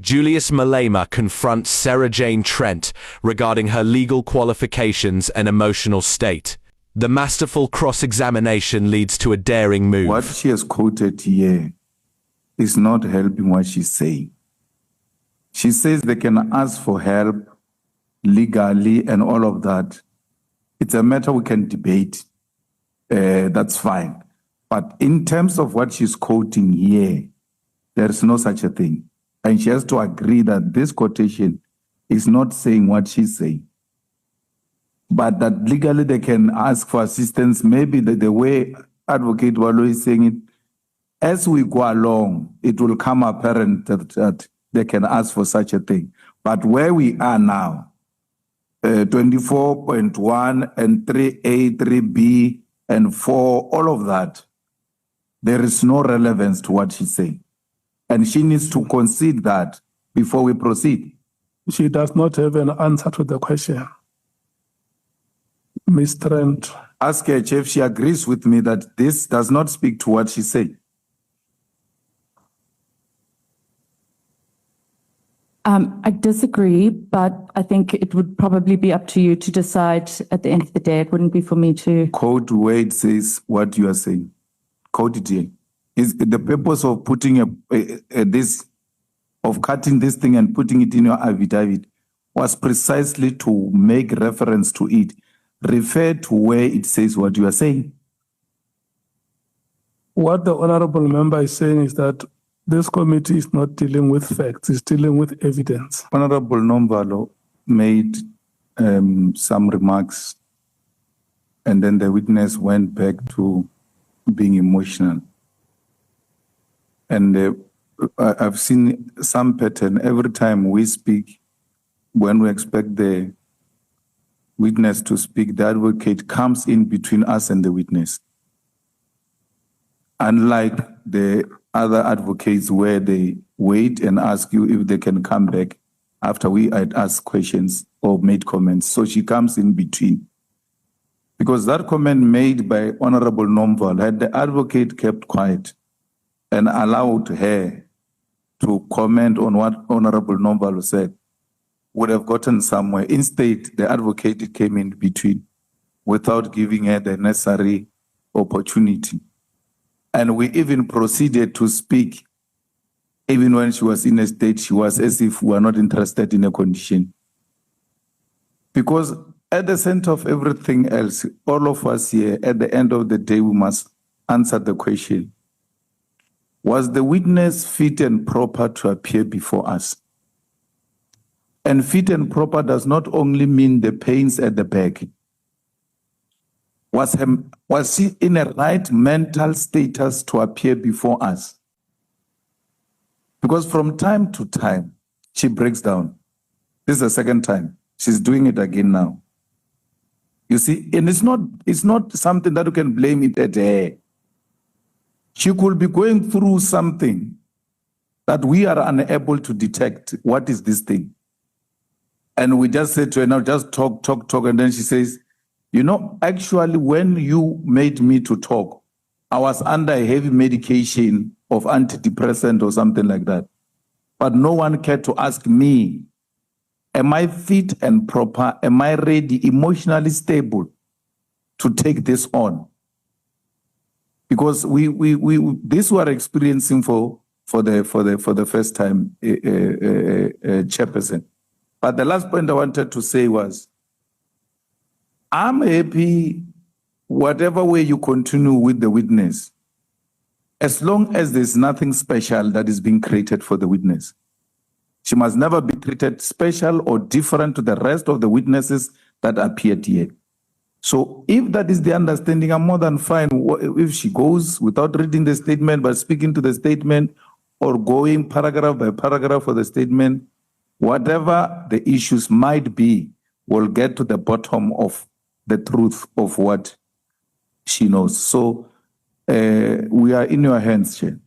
Julius Malema confronts Sarah-Jane Trent regarding her legal qualifications and emotional state. The masterful cross-examination leads to a daring move. What she has quoted here is not helping what she's saying. She says they can ask for help legally and all of that. It's a matter we can debate. That's fine. But in terms of what she's quoting here, there is no such a thing. And she has to agree that this quotation is not saying what she's saying. But that legally they can ask for assistance. Maybe the way Advocate Walo is saying it, as we go along, it will come apparent that they can ask for such a thing. But where we are now, 24.1 and 3A, 3B, and 4, all of that, there is no relevance to what she's saying. And she needs to concede that before we proceed. She does not have an answer to the question. Ms. Trent. Ask her if she agrees with me that this does not speak to what she said. I disagree, but I think it would probably be up to you to decide at the end of the day. It wouldn't be for me to... Quote where it says what you are saying. Quote it here. Is the purpose of putting cutting this thing and putting it in your affidavit was precisely to make reference to it. Refer to where it says what you are saying. What the honorable member is saying is that this committee is not dealing with facts, it's dealing with evidence. Honorable Nomvalo made some remarks, and then the witness went back to being emotional. And I've seen some pattern. Every time we speak, when we expect the witness to speak, the advocate comes in between us and the witness. Unlike the other advocates where they wait and ask you if they can come back after we had asked questions or made comments. So she comes in between. Because that comment made by Honorable Nomval, had the advocate kept quiet and allowed her to comment on what Honorable Nomval said, would have gotten somewhere. Instead, the advocate came in between without giving her the necessary opportunity. And we even proceeded to speak. Even when she was in a state, she was as if we were not interested in a condition. Because at the center of everything else, all of us here, at the end of the day, we must answer the question, was the witness fit and proper to appear before us? And fit and proper does not only mean the pains at the back. Was she in a right mental status to appear before us? Because from time to time, she breaks down. This is the second time. She's doing it again now. You see, and it's not something that you can blame it at her. She could be going through something that we are unable to detect. What is this thing? And we just said to her, now just talk. And then she says, you know, actually, when you made me to talk, I was under a heavy medication of antidepressant or something like that. But no one cared to ask me, am I fit and proper? Am I ready, emotionally stable to take this on? Because this we are experiencing for the first time, chairperson. But the last point I wanted to say was, I'm happy whatever way you continue with the witness, as long as there's nothing special that is being created for the witness. She must never be treated special or different to the rest of the witnesses that appeared here. So if that is the understanding, I'm more than fine if she goes without reading the statement, but speaking to the statement or going paragraph by paragraph for the statement. Whatever the issues might be, we'll get to the bottom of the truth of what she knows. So we are in your hands, Chair.